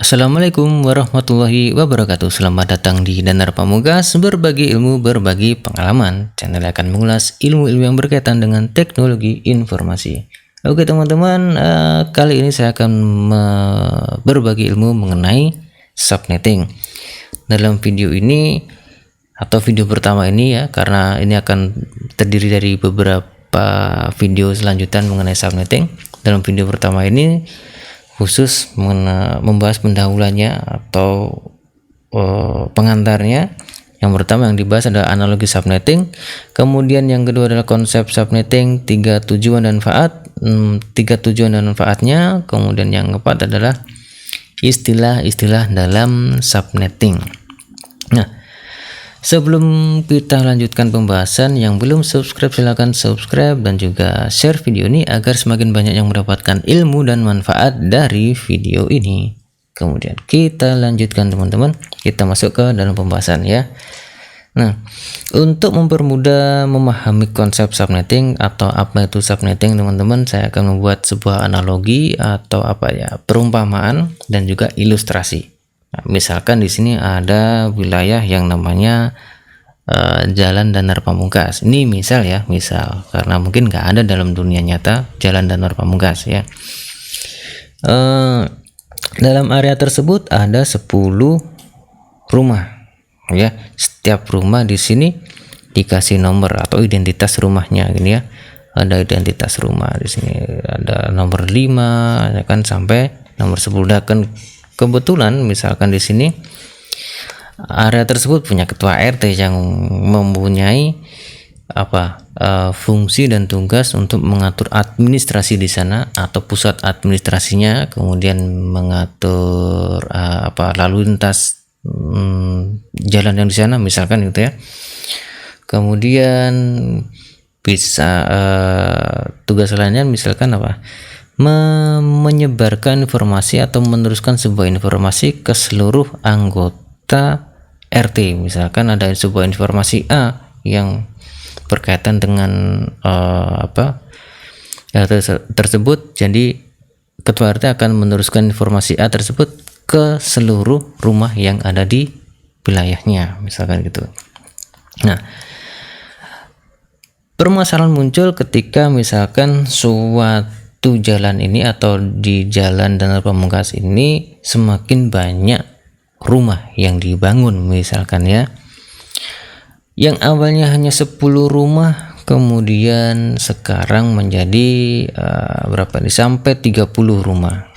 Assalamualaikum warahmatullahi wabarakatuh. Selamat datang di Danar Pamungkas, berbagi ilmu, berbagi pengalaman. Channel yang akan mengulas ilmu-ilmu yang berkaitan dengan teknologi informasi. Oke teman-teman, kali ini saya akan berbagi ilmu mengenai subnetting. Dalam video ini atau video pertama ini ya, karena ini akan terdiri dari beberapa video selanjutan mengenai subnetting. Dalam video pertama ini khusus membahas pendahuluannya atau pengantarnya. Yang pertama yang dibahas adalah analogi subnetting, kemudian yang kedua adalah konsep subnetting, tiga tujuan dan manfaatnya, kemudian yang keempat adalah istilah-istilah dalam subnetting. Nah, sebelum kita lanjutkan pembahasan, yang belum subscribe silahkan subscribe dan juga share video ini agar semakin banyak yang mendapatkan ilmu dan manfaat dari video ini. Kemudian kita lanjutkan teman-teman, kita masuk ke dalam pembahasan ya. Nah, untuk mempermudah memahami konsep subnetting atau apa itu subnetting teman-teman, saya akan membuat sebuah analogi atau perumpamaan dan juga ilustrasi. Nah, misalkan di sini ada wilayah yang namanya Jalan Danar Pamungkas. Ini misal karena mungkin nggak ada dalam dunia nyata Jalan Danar Pamungkas ya. Dalam area tersebut ada 10 rumah ya. Setiap rumah di sini dikasih nomor atau identitas rumahnya gini ya. Ada identitas rumah di sini, ada nomor 5 ya kan sampai nomor 10. Dan kebetulan misalkan di sini area tersebut punya ketua RT yang mempunyai fungsi dan tugas untuk mengatur administrasi di sana atau pusat administrasinya, kemudian mengatur lalu lintas jalan yang di sana misalkan gitu ya. Kemudian bisa tugas lainnya misalkan menyebarkan informasi atau meneruskan sebuah informasi ke seluruh anggota RT. Misalkan ada sebuah informasi A yang berkaitan dengan tersebut, jadi ketua RT akan meneruskan informasi A tersebut ke seluruh rumah yang ada di wilayahnya, misalkan gitu. Nah, permasalahan muncul ketika misalkan suatu jalan ini atau di Jalan Danar Pamungkas ini semakin banyak rumah yang dibangun misalkan ya, yang awalnya hanya 10 rumah kemudian sekarang menjadi sampai 30 rumah.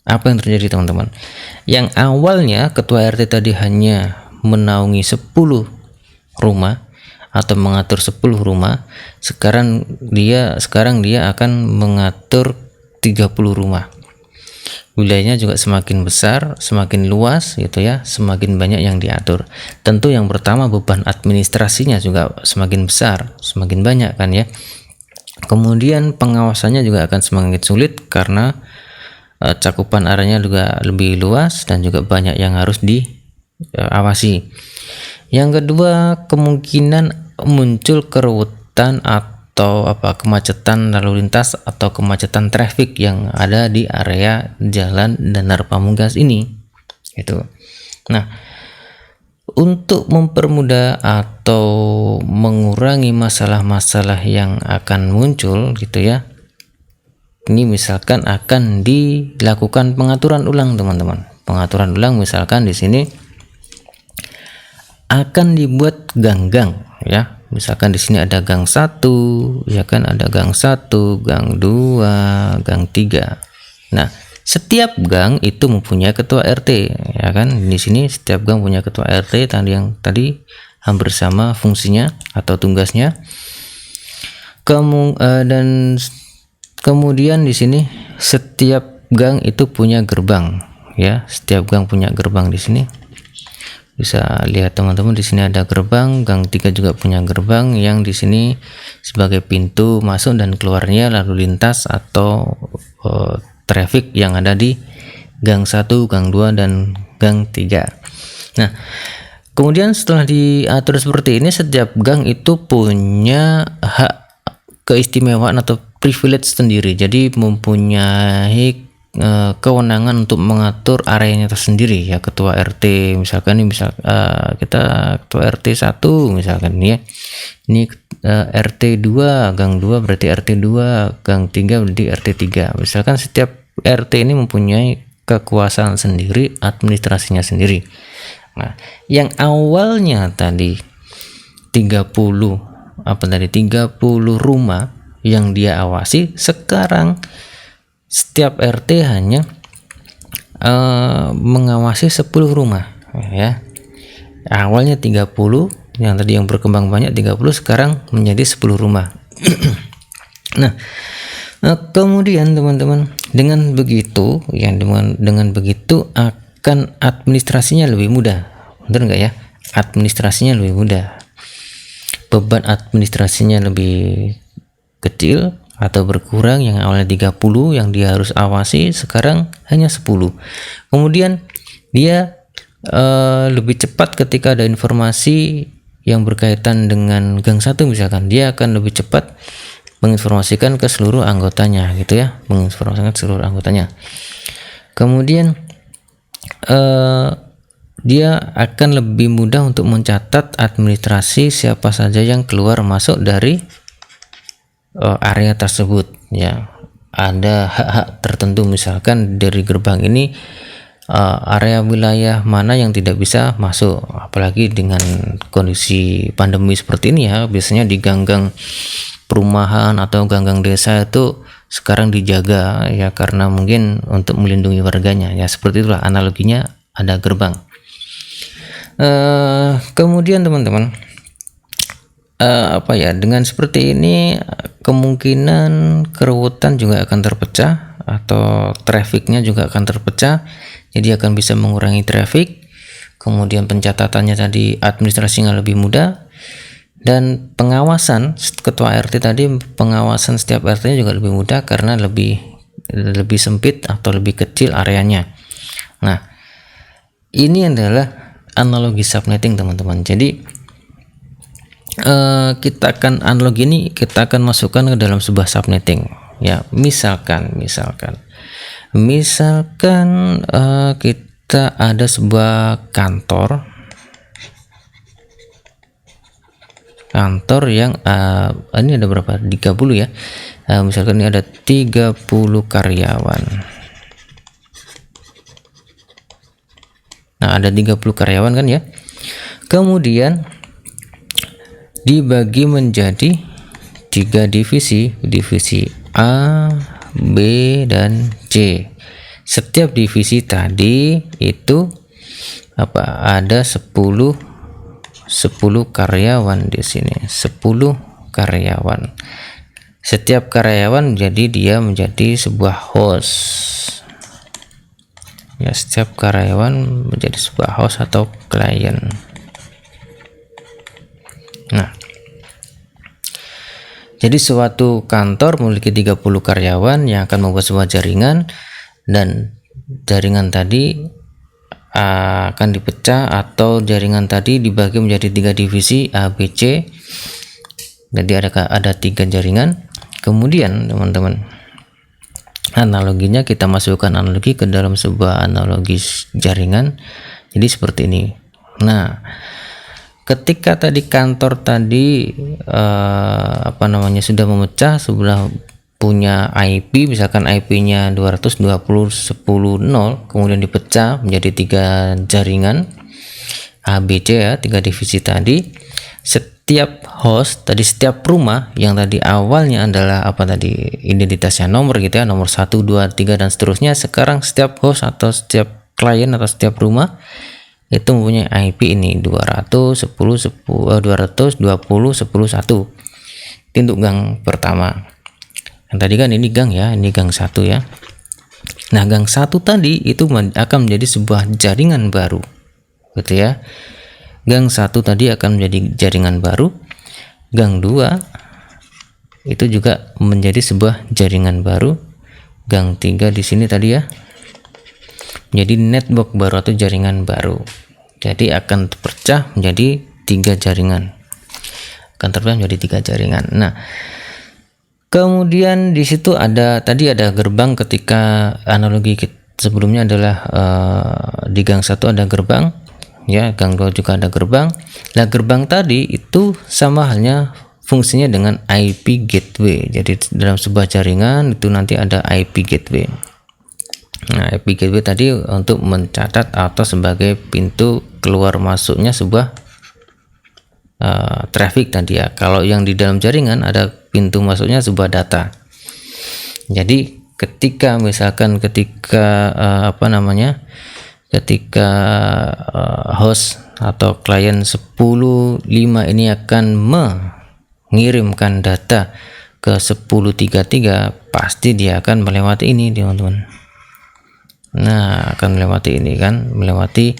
Apa yang terjadi teman-teman? Yang awalnya ketua RT tadi hanya menaungi 10 rumah atau mengatur 10 rumah, sekarang dia akan mengatur 30 rumah. Wilayahnya juga semakin besar, semakin luas gitu ya, semakin banyak yang diatur. Tentu yang pertama beban administrasinya juga semakin besar, semakin banyak kan ya. Kemudian pengawasannya juga akan semakin sulit karena cakupan areanya juga lebih luas dan juga banyak yang harus diawasi. Yang kedua, kemungkinan muncul keruwetan atau kemacetan lalu lintas atau kemacetan traffic yang ada di area Jalan Danar Pamungkas ini gitu. Nah, untuk mempermudah atau mengurangi masalah-masalah yang akan muncul gitu ya, ini misalkan akan dilakukan pengaturan ulang teman-teman. Pengaturan ulang misalkan di sini akan dibuat gang-gang ya. Misalkan di sini ada gang 1, ya kan, ada gang 1, gang 2, gang 3. Nah, setiap gang itu mempunyai ketua RT, ya kan? Di sini setiap gang punya ketua RT yang tadi hampir sama fungsinya atau tugasnya. Dan kemudian di sini setiap gang itu punya gerbang, ya. Setiap gang punya gerbang di sini. Bisa lihat teman-teman, di sini ada gerbang, gang 3 juga punya gerbang yang di sini sebagai pintu masuk dan keluarnya lalu lintas atau traffic yang ada di gang 1, gang 2 dan gang 3. Nah, kemudian setelah diatur seperti ini, setiap gang itu punya hak keistimewaan atau privilege sendiri. Jadi mempunyai kewenangan untuk mengatur areanya tersendiri ya. Ketua RT misalkan ini kita ketua RT 1 misalkan ya, ini RT 2 gang 2 berarti RT 2, gang 3 berarti RT 3. Misalkan setiap RT ini mempunyai kekuasaan sendiri, administrasinya sendiri. Nah, yang awalnya tadi 30 rumah yang dia awasi, sekarang setiap RT hanya mengawasi 10 rumah ya. Awalnya 30, yang tadi yang berkembang banyak 30, sekarang menjadi 10 rumah. Nah, kemudian teman-teman, dengan begitu ya, dengan begitu akan administrasinya lebih mudah, benar enggak ya? Administrasinya lebih mudah, beban administrasinya lebih kecil atau berkurang. Yang awalnya 30 yang dia harus awasi, sekarang hanya 10. Kemudian dia lebih cepat ketika ada informasi yang berkaitan dengan gang 1 misalkan, dia akan lebih cepat menginformasikan ke seluruh anggotanya gitu ya, menginformasikan ke seluruh anggotanya. Kemudian dia akan lebih mudah untuk mencatat administrasi siapa saja yang keluar masuk dari area tersebut ya. Ada hak-hak tertentu, misalkan dari gerbang ini area wilayah mana yang tidak bisa masuk, apalagi dengan kondisi pandemi seperti ini ya. Biasanya di gang-gang perumahan atau gang-gang desa itu sekarang dijaga ya, karena mungkin untuk melindungi warganya ya. Seperti itulah analoginya, ada gerbang. Kemudian teman-teman, dengan seperti ini kemungkinan keruwetan juga akan terpecah, atau trafficnya juga akan terpecah, jadi akan bisa mengurangi traffic. Kemudian pencatatannya tadi, administrasinya lebih mudah, dan pengawasan ketua RT tadi, pengawasan setiap RT juga lebih mudah karena lebih sempit atau lebih kecil areanya. Nah, ini adalah analogi subnetting teman-teman. Jadi kita akan masukkan ke dalam sebuah subnetting ya. Misalkan kita ada sebuah kantor yang ini ada berapa, 30 ya. Misalkan ini ada 30 karyawan. Nah, ada 30 karyawan kan ya. Kemudian dibagi menjadi 3 divisi A, B, dan C. Setiap divisi tadi itu ada 10 karyawan di sini, 10 karyawan. Setiap karyawan menjadi sebuah host. Ya, setiap karyawan menjadi sebuah host atau klien. Nah, jadi suatu kantor memiliki 30 karyawan yang akan membuat sebuah jaringan, dan jaringan tadi akan dipecah, atau jaringan tadi dibagi menjadi 3 divisi A, B, C. Jadi ada 3 jaringan. Kemudian teman-teman, analoginya kita masukkan analogi ke dalam sebuah analogi jaringan. Jadi seperti ini. Nah, ketika tadi kantor tadi sudah memecah, sudah punya IP, misalkan IP-nya 220.10.0, kemudian dipecah menjadi 3 jaringan A, B, C ya, 3 divisi tadi. Setiap host tadi, setiap rumah yang tadi awalnya adalah identitasnya nomor gitu ya, nomor 1, 2, 3 dan seterusnya. Sekarang setiap host atau setiap klien atau setiap rumah itu mempunyai IP ini 220.10.1. Itu untuk gang pertama. Yang tadi kan ini gang ya, ini gang 1 ya. Nah, gang 1 tadi itu akan menjadi sebuah jaringan baru gitu ya. Gang 1 tadi akan menjadi jaringan baru. Gang 2 itu juga menjadi sebuah jaringan baru. Gang 3 di sini tadi ya, menjadi network baru atau jaringan baru. Jadi akan terpecah menjadi 3 jaringan. Nah, Kemudian di situ ada tadi ada gerbang. Ketika analogi sebelumnya adalah di gang 1 ada gerbang, ya, gang 2 juga ada gerbang. Nah, gerbang tadi itu sama halnya fungsinya dengan IP gateway. Jadi dalam sebuah jaringan itu nanti ada IP gateway. Nah, IP gateway tadi untuk mencatat atau sebagai pintu keluar masuknya sebuah traffic tadi ya. Kalau yang di dalam jaringan ada pintu masuknya sebuah data. Jadi ketika misalkan ketika host atau klien 10.5 ini akan mengirimkan data ke 10.33, pasti dia akan melewati ini, teman-teman. Nah, akan melewati ini kan, melewati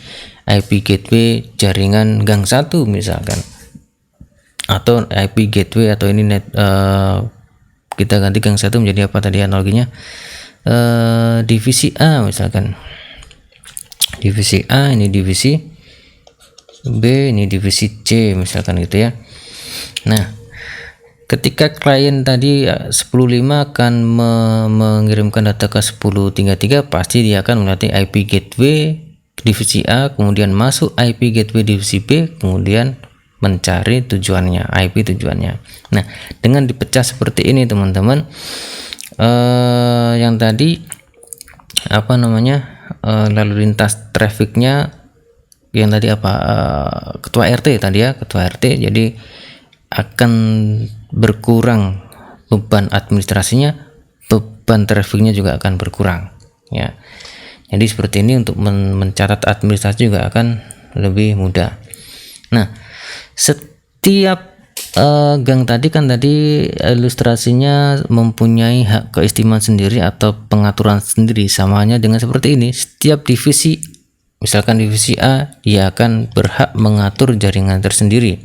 IP gateway jaringan gang 1 misalkan, atau IP gateway, atau ini kita ganti gang 1 menjadi apa tadi analoginya, divisi A misalkan, divisi A, ini divisi B, ini divisi C misalkan gitu ya. Nah, ketika klien tadi 10.5 akan mengirimkan data ke 10.33, pasti dia akan melewati IP gateway divisi A, kemudian masuk IP gateway divisi B, kemudian mencari tujuannya, IP tujuannya. Nah, dengan dipecah seperti ini, teman-teman, yang tadi lalu lintas trafficnya yang tadi ketua RT tadi ya, ketua RT, jadi akan berkurang beban administrasinya, beban trafficnya juga akan berkurang ya. Jadi seperti ini untuk mencatat administrasi juga akan lebih mudah. Nah, setiap gang tadi kan ilustrasinya mempunyai hak keistimewaan sendiri atau pengaturan sendiri, samanya dengan seperti ini. Setiap divisi, misalkan divisi A, dia akan berhak mengatur jaringan tersendiri.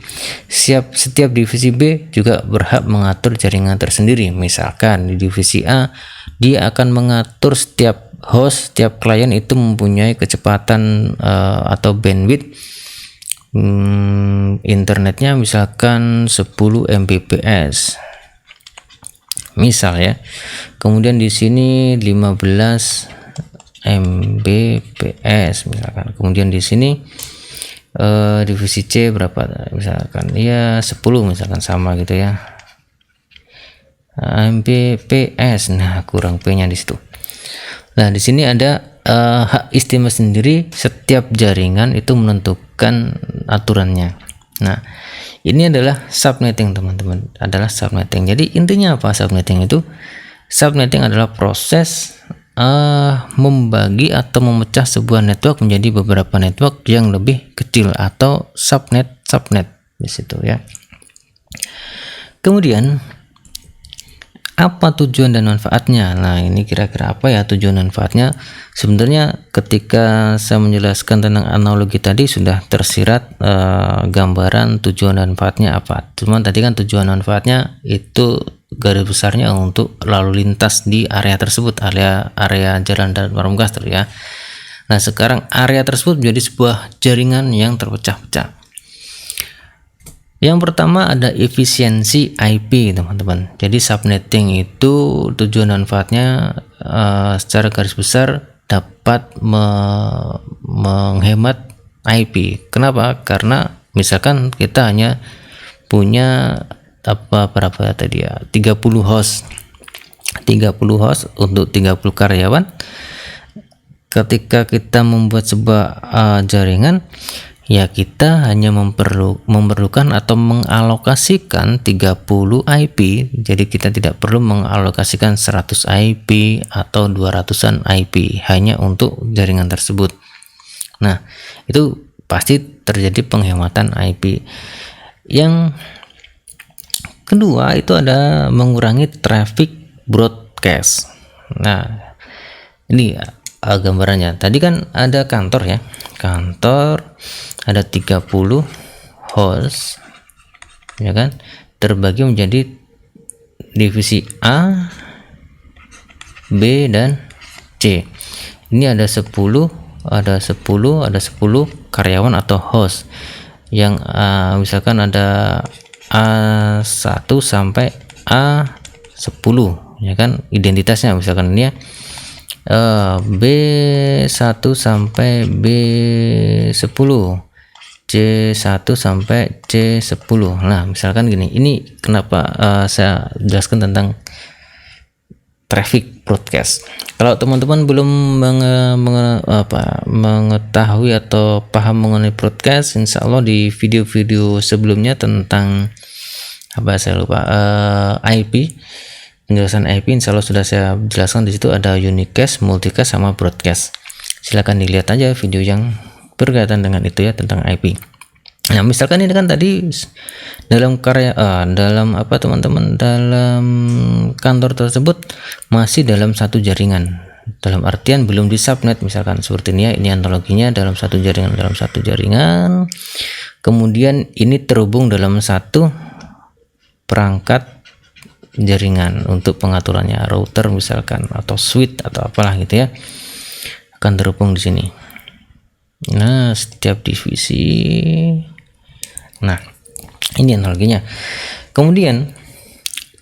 Setiap divisi B juga berhak mengatur jaringan tersendiri. Misalkan di divisi A, dia akan mengatur setiap host, setiap klien itu mempunyai kecepatan atau bandwidth internetnya misalkan 10 Mbps misal ya. Kemudian di sini 15 Mbps misalkan. Kemudian di sini divisi C berapa misalkan, ya 10 misalkan, sama gitu ya, Mbps. Nah, kurang P-nya di situ. Nah, di sini ada hak istimewa sendiri. Setiap jaringan itu menentukan aturannya. Nah, ini adalah subnetting, teman-teman, adalah subnetting. Jadi intinya apa subnetting itu? Subnetting adalah proses membagi atau memecah sebuah network menjadi beberapa network yang lebih kecil, atau subnet di situ ya. Kemudian apa tujuan dan manfaatnya? Nah, ini kira-kira apa ya tujuan dan manfaatnya? Sebenarnya ketika saya menjelaskan tentang analogi tadi sudah tersirat gambaran tujuan dan manfaatnya apa. Cuman tadi kan tujuan dan manfaatnya itu garis besarnya untuk lalu lintas di area tersebut, area jalan dan pamungkas ya. Nah, sekarang area tersebut menjadi sebuah jaringan yang terpecah-pecah. Yang pertama ada efisiensi IP, teman-teman. Jadi subnetting itu tujuan dan manfaatnya secara garis besar dapat menghemat IP. Kenapa? Karena misalkan kita hanya punya berapa tadi ya, 30 host untuk 30 karyawan. Ketika kita membuat sebuah jaringan, ya kita hanya memerlukan atau mengalokasikan 30 IP. Jadi kita tidak perlu mengalokasikan 100 IP atau 200-an IP hanya untuk jaringan tersebut. Nah, itu pasti terjadi penghematan IP. Yang kedua itu ada mengurangi traffic broadcast. Nah, ini gambarannya. Tadi kan ada kantor ya. Kantor ada 30 host ya kan, terbagi menjadi divisi A, B dan C. Ini ada 10 karyawan atau host yang misalkan ada A1 sampai A10 ya kan, identitasnya misalkan ini ya B1 sampai B10, C1 sampai C10. Nah, misalkan gini, ini kenapa saya jelaskan tentang traffic broadcast. Kalau teman-teman belum mengetahui atau paham mengenai broadcast, insya Allah di video-video sebelumnya tentang IP, penjelasan IP, insya Allah sudah saya jelaskan. Di situ ada unicast, multicast, sama broadcast. Silahkan dilihat aja video yang berkaitan dengan itu ya, tentang IP. Nah, misalkan ini kan tadi dalam teman-teman, dalam kantor tersebut masih dalam satu jaringan, dalam artian belum di subnet, misalkan seperti ini ya, ini analoginya dalam satu jaringan, kemudian ini terhubung dalam satu perangkat jaringan untuk pengaturannya, router misalkan, atau switch atau apalah gitu ya, akan terhubung di sini. Nah, setiap divisi, nah ini analoginya. Kemudian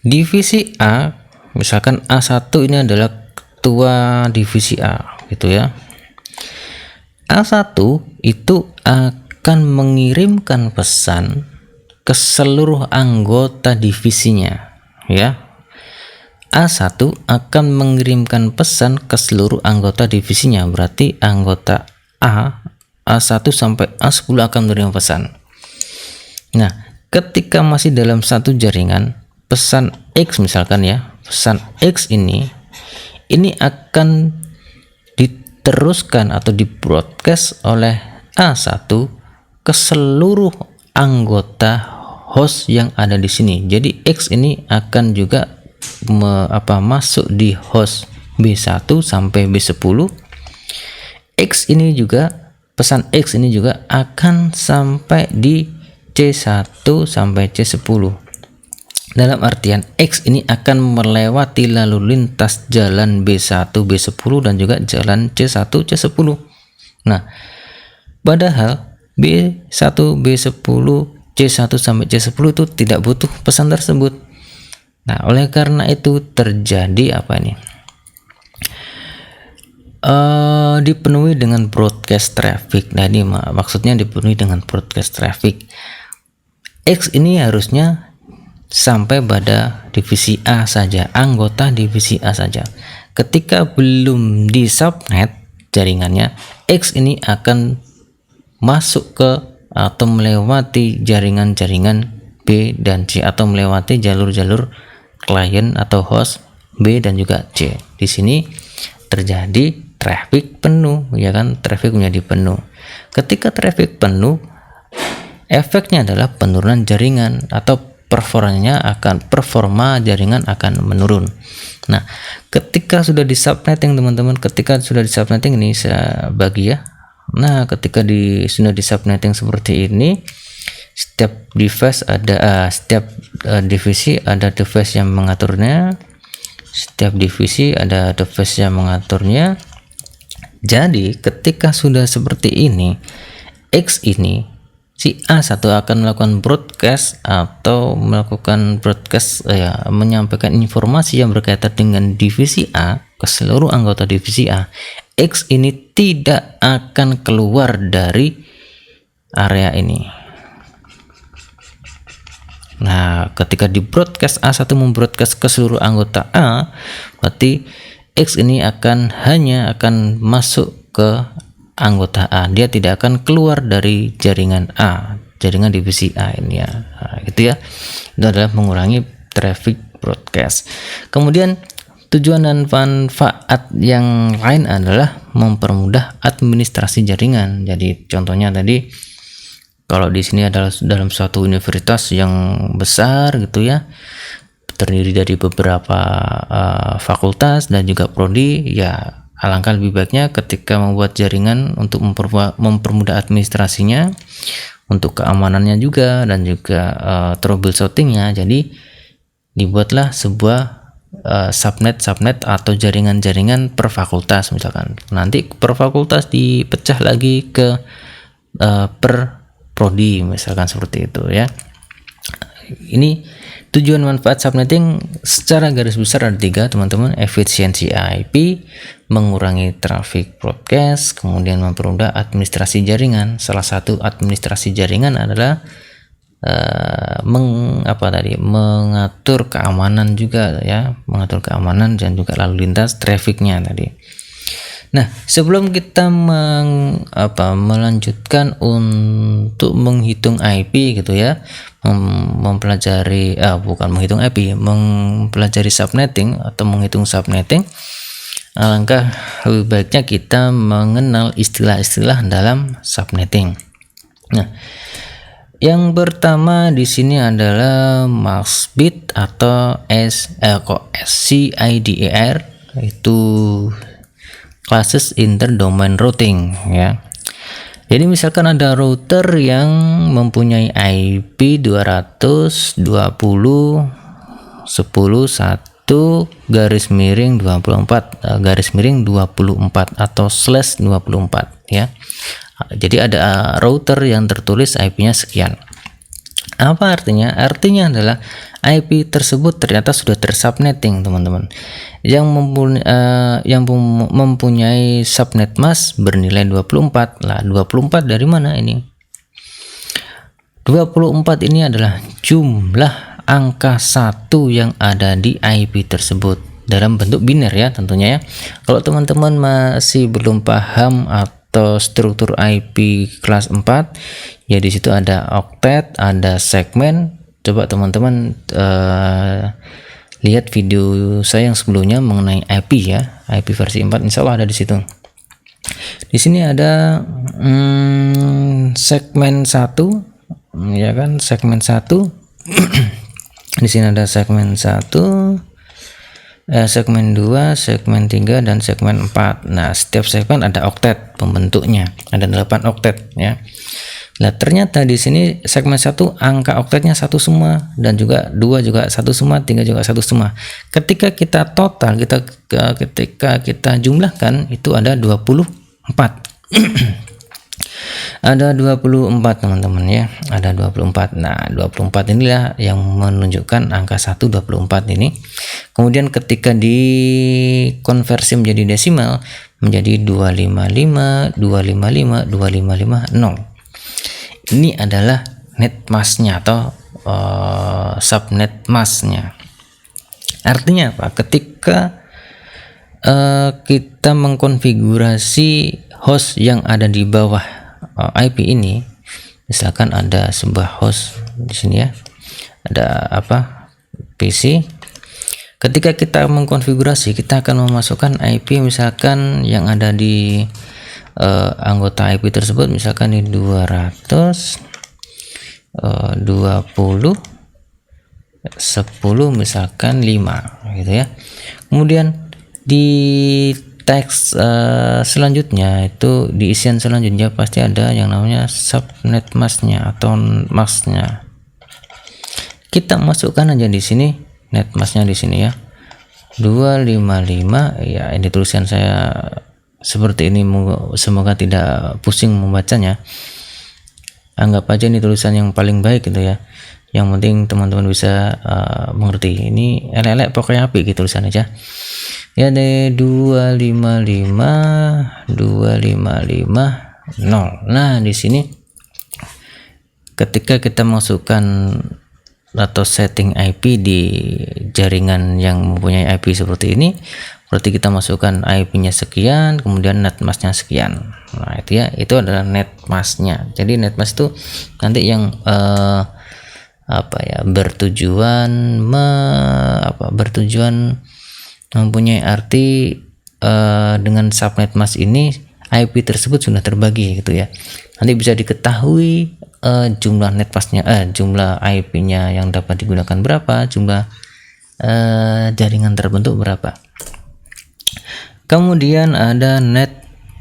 divisi A, misalkan A1 ini adalah ketua divisi A gitu ya. A1 itu akan mengirimkan pesan ke seluruh anggota divisinya ya. A1 akan mengirimkan pesan ke seluruh anggota divisinya, berarti anggota A1 sampai A10 akan menerima pesan. Nah, ketika masih dalam satu jaringan, pesan X misalkan ya, pesan X ini akan diteruskan atau di-broadcast oleh A1 ke seluruh anggota host yang ada di sini. Jadi X ini akan juga masuk di host B1 sampai B10. Pesan X ini juga akan sampai di C1 sampai C10. Dalam artian X ini akan melewati lalu lintas jalan B1, B10 dan juga jalan C1, C10. Nah, padahal B1, B10, C1 sampai C10 itu tidak butuh pesan tersebut. Nah, oleh karena itu terjadi apa ini? Dipenuhi dengan broadcast traffic. Nah, ini maksudnya dipenuhi dengan broadcast traffic. X ini harusnya sampai pada divisi A saja, anggota divisi A saja. Ketika belum di subnet jaringannya, X ini akan masuk ke atau melewati jaringan-jaringan B dan C, atau melewati jalur-jalur klien atau host B dan juga C. Di sini terjadi traffic penuh, ya kan? Traffic menjadi penuh. Ketika traffic penuh, efeknya adalah penurunan jaringan atau performa jaringan akan menurun. Nah, ketika sudah di subnetting teman-teman, ini saya bagi ya. Nah, ketika sudah di subnetting seperti ini, setiap device setiap divisi ada device yang mengaturnya. Setiap divisi ada device yang mengaturnya. Jadi, ketika sudah seperti ini, X ini si A1 akan melakukan broadcast menyampaikan informasi yang berkaitan dengan divisi A ke seluruh anggota divisi A. X ini tidak akan keluar dari area ini. Nah, ketika di broadcast A1 membroadcast ke seluruh anggota A, berarti X ini hanya akan masuk ke anggota A, dia tidak akan keluar dari jaringan A, jaringan divisi A ini ya. Nah, gitu ya. Itu adalah mengurangi traffic broadcast. Kemudian tujuan dan manfaat yang lain adalah mempermudah administrasi jaringan. Jadi contohnya tadi, kalau di sini adalah dalam suatu universitas yang besar gitu ya, terdiri dari beberapa fakultas dan juga prodi, ya alangkah lebih baiknya ketika membuat jaringan untuk mempermudah administrasinya, untuk keamanannya juga, dan juga troubleshootingnya. Jadi dibuatlah sebuah subnet atau jaringan-jaringan per fakultas misalkan. Nanti per fakultas dipecah lagi ke per prodi misalkan seperti itu ya. Ini Tujuan manfaat subnetting secara garis besar ada 3, teman-teman. Efisiensi IP, mengurangi traffic broadcast, kemudian mempermudah administrasi jaringan. Salah satu administrasi jaringan adalah mengatur keamanan juga ya, mengatur keamanan dan juga lalu lintas trafficnya tadi. Nah, sebelum kita melanjutkan untuk menghitung IP gitu ya, mempelajari mempelajari subnetting atau menghitung subnetting, alangkah lebih baiknya kita mengenal istilah-istilah dalam subnetting. Nah, yang pertama di sini adalah mask bit atau SCIDR, itu classes interdomain routing ya. Jadi misalkan ada router yang mempunyai IP 200.20.1/24 atau /24 ya. Jadi ada router yang tertulis IP-nya sekian. Apa artinya? Artinya adalah IP tersebut ternyata sudah tersubnetting, teman-teman. Yang mempunyai subnet mask bernilai 24. Lah, 24 dari mana ini? 24 ini adalah jumlah angka 1 yang ada di IP tersebut dalam bentuk biner ya tentunya ya. Kalau teman-teman masih belum paham atau struktur IP kelas 4, ya di situ ada oktet, ada segmen. Coba teman-teman lihat video saya yang sebelumnya mengenai IP ya, IP versi 4, insya Allah ada di situ. Di sini ada segmen 1 ya kan, segmen 1. Di sini ada segmen 1, segmen 2, segmen 3 dan segmen 4. Nah, setiap segmen ada oktet pembentuknya, ada 8 oktet ya. Nah, ternyata di sini segmen 1 angka oktetnya 1 semua, dan juga 2 juga 1 semua, 3 juga 1 semua. Ketika kita total, ketika kita jumlahkan itu ada 24. Ada 24 teman-teman ya, ada 24. Nah, 24 inilah yang menunjukkan angka 1 24 ini. Kemudian ketika dikonversi menjadi desimal menjadi 255.255.255.0. Ini adalah net masknya atau subnet masknya. Artinya apa? Ketika kita mengkonfigurasi host yang ada di bawah IP ini, misalkan ada sebuah host di sini ya, ada PC. Ketika kita mengkonfigurasi, kita akan memasukkan IP misalkan yang ada di anggota IP tersebut, misalkan di 200.20.10 misalkan 5 gitu ya. Kemudian di teks selanjutnya, itu di isian selanjutnya pasti ada yang namanya subnet masknya atau masknya. Kita masukkan aja di sini net masknya di sini ya, 255 ya. Ini tulisan saya seperti ini, semoga tidak pusing membacanya. Anggap aja ini tulisan yang paling baik gitu ya, yang penting teman-teman bisa mengerti. Ini elek-elek pokoknya api gitu tulisan aja ya. Ada 255.255.0. Nah, di sini ketika kita masukkan atau setting IP di jaringan yang mempunyai IP seperti ini, berarti kita masukkan IP-nya sekian, kemudian net masknya sekian. Nah, itu ya, itu adalah net masknya. Jadi net mask itu nanti yang bertujuan mempunyai arti dengan subnet mask ini IP tersebut sudah terbagi gitu ya. Nanti bisa diketahui jumlah net masknya, jumlah IP-nya yang dapat digunakan berapa, jumlah jaringan terbentuk berapa. Kemudian ada net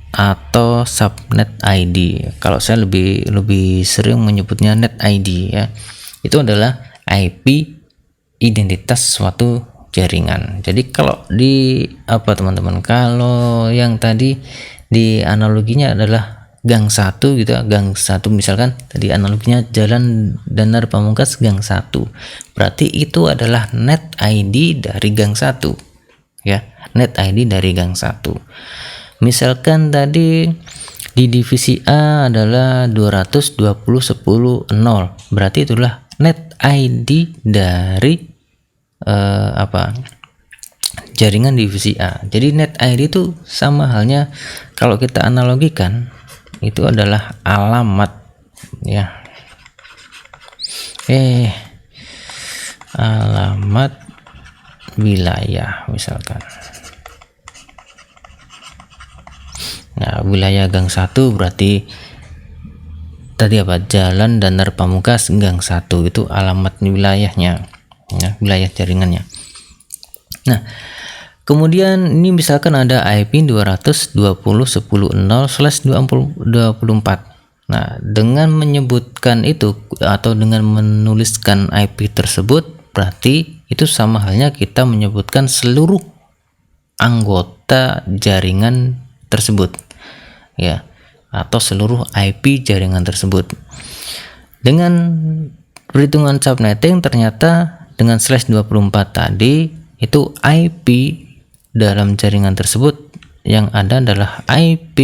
atau subnet ID. Kalau saya lebih sering menyebutnya net ID ya. Itu adalah IP identitas suatu jaringan. Jadi kalau di teman-teman, kalau yang tadi di analoginya adalah gang 1 gitu, gang 1 misalkan tadi analoginya Jalan Danar Pamungkas gang 1, berarti itu adalah net ID dari gang 1 ya, net ID dari gang 1. Misalkan tadi di divisi A adalah 220.10.0, berarti itulah net ID dari jaringan divisi A. Jadi net ID itu sama halnya kalau kita analogikan itu adalah alamat ya, alamat wilayah misalkan. Nah, wilayah gang 1 berarti tadi apa, Jalan Danar Pamungkas gang 1 itu alamat wilayahnya ya, wilayah jaringannya. Nah, kemudian ini misalkan ada IP 220.10.0/24. Nah, dengan menyebutkan itu atau dengan menuliskan IP tersebut, berarti itu sama halnya kita menyebutkan seluruh anggota jaringan tersebut ya, atau seluruh IP jaringan tersebut. Dengan perhitungan subnetting ternyata dengan /24 tadi itu IP dalam jaringan tersebut yang ada adalah IP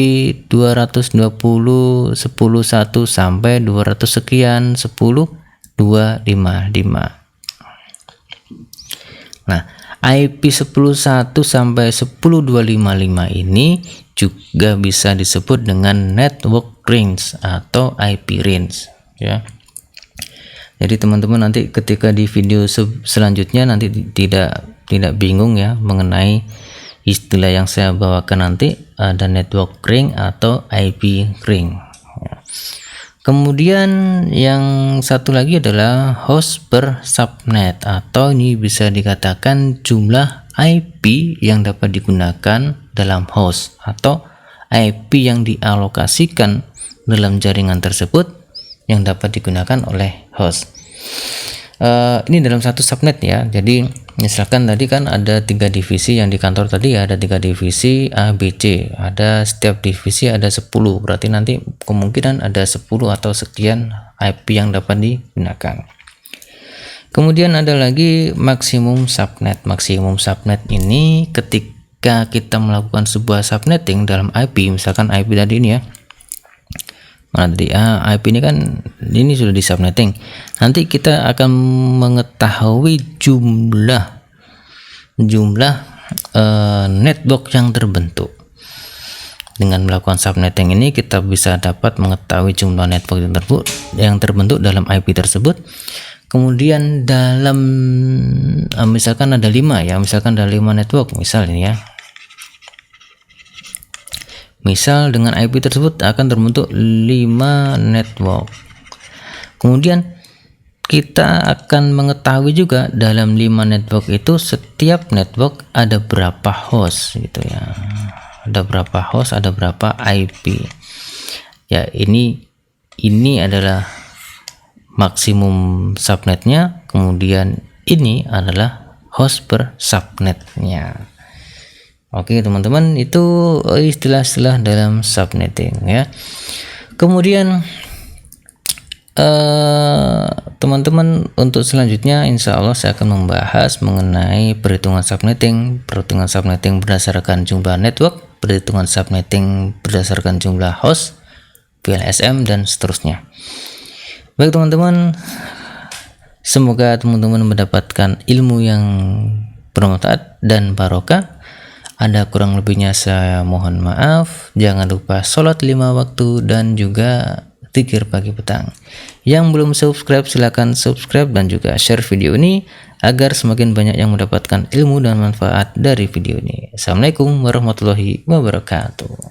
220.10.1 sampai 200 sekian 10.255. Nah, IP 10.1 sampai 10.255 ini juga bisa disebut dengan network range atau IP range ya. Jadi teman-teman nanti ketika di video selanjutnya nanti tidak bingung ya mengenai istilah yang saya bawakan, nanti ada network ring atau IP ring ya. Kemudian yang satu lagi adalah host per subnet, atau ini bisa dikatakan jumlah IP yang dapat digunakan dalam host atau IP yang dialokasikan dalam jaringan tersebut yang dapat digunakan oleh host. Ini dalam satu subnet ya. Jadi misalkan tadi kan ada 3 divisi yang di kantor tadi ya, ada 3 divisi A, B, C, ada setiap divisi ada 10, berarti nanti kemungkinan ada 10 atau sekian IP yang dapat digunakan. Kemudian ada lagi maksimum subnet. Maksimum subnet ini ketika kita melakukan sebuah subnetting dalam IP, misalkan IP tadi ini ya, mana tadi IP ini kan ini sudah di subnetting, nanti kita akan mengetahui jumlah network yang terbentuk. Dengan melakukan subnetting ini kita bisa dapat mengetahui jumlah network yang terbentuk dalam IP tersebut. Kemudian dalam misalkan ada 5 ya, misalkan ada 5 network misal ini ya. Misal dengan IP tersebut akan terbentuk 5 network. Kemudian kita akan mengetahui juga dalam 5 network itu setiap network ada berapa host gitu ya. Ada berapa host, ada berapa IP. Ya, ini adalah maksimum subnetnya, kemudian ini adalah host per subnetnya. Oke teman-teman, itu istilah-istilah dalam subnetting ya. Kemudian teman-teman untuk selanjutnya insya Allah saya akan membahas mengenai perhitungan subnetting berdasarkan jumlah network, perhitungan subnetting berdasarkan jumlah host, VLSM, dan seterusnya. Baik teman-teman, semoga teman-teman mendapatkan ilmu yang bermanfaat dan barokah. Ada kurang lebihnya saya mohon maaf. Jangan lupa sholat 5 waktu dan juga zikir pagi petang. Yang belum subscribe silahkan subscribe dan juga share video ini agar semakin banyak yang mendapatkan ilmu dan manfaat dari video ini. Assalamualaikum warahmatullahi wabarakatuh.